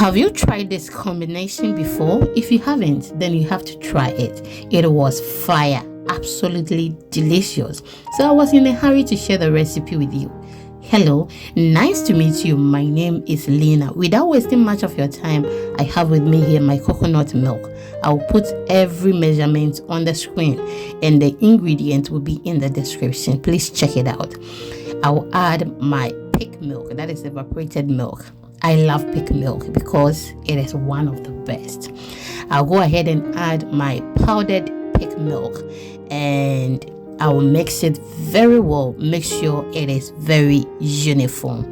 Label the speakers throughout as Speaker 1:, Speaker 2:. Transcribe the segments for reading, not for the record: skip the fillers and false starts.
Speaker 1: Have you tried this combination before? If you haven't, then you have to try it. It was fire, absolutely delicious. So I was in a hurry to share the recipe with you. Hello, nice to meet you. My name is Lena. Without wasting much of your time, I have with me here my coconut milk. I'll put every measurement on the screen and the ingredient will be in the description. Please check it out. I'll add my pig milk, that is evaporated milk. I love pig milk because it is one of the best. I'll go ahead and add my powdered pig milk and I will mix it very well. Make sure it is very uniform.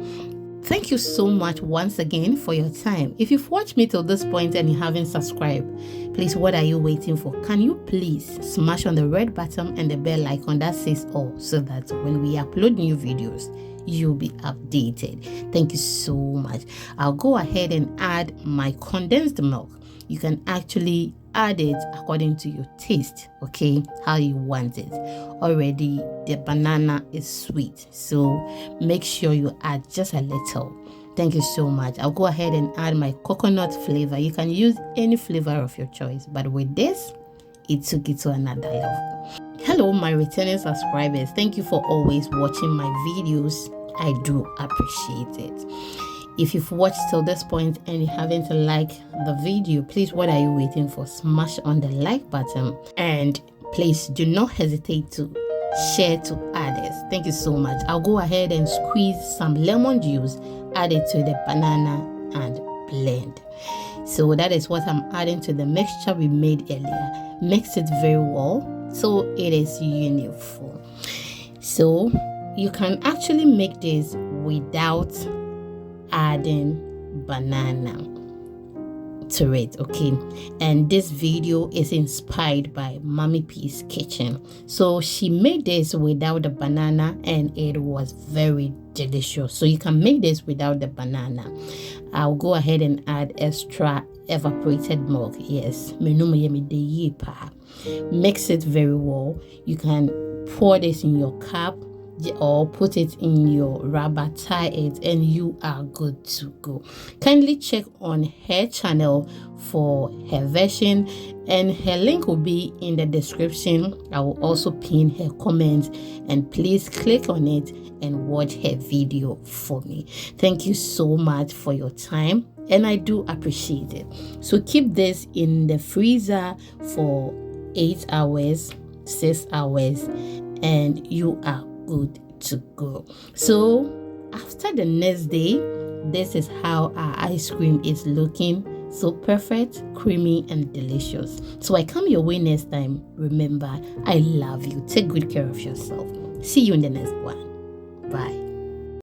Speaker 1: Thank you so much once again for your time. If you've watched me till this point and you haven't subscribed, please, what are you waiting for? Can you please smash on the red button and the bell icon that says all, so that when we upload new videos, you'll be updated. Thank you so much. I'll go ahead and add my condensed milk. You can actually add it according to your taste, okay, how you want it. Already the banana is sweet, so make sure you add just a little. Thank you so much. I'll go ahead and add my coconut flavor. You can use any flavor of your choice, but with this, it took it to another level. Hello, my returning subscribers. Thank you for always watching my videos. I do appreciate it. If you've watched till this point and you haven't liked the video, please, what are you waiting for? Smash on the like button and please do not hesitate to share to others. Thank you so much. I'll go ahead and squeeze some lemon juice, add it to the banana and blend. So that is what I'm adding to the mixture we made earlier. Mix it very well so it is uniform. So you can actually make this without adding banana to it, okay? And this video is inspired by Mommy P's kitchen. So she made this without the banana and it was very delicious. So you can make this without the banana. I'll go ahead and add extra evaporated milk. Yes, mix it very well. You can pour this in your cup or put it in your rubber, tie it, and you are good to go. Kindly check on her channel for her version and her link will be in the description. I will also pin her comments and please click on it and watch her video for me. Thank you so much for your time and I do appreciate it. So keep this in the freezer for 8 hours, 6 hours, and you are good to go. So after the next day, this is how our ice cream is looking. So perfect, creamy and delicious. So I come your way next time. Remember, I love you. Take good care of yourself. See you in the next one. Bye.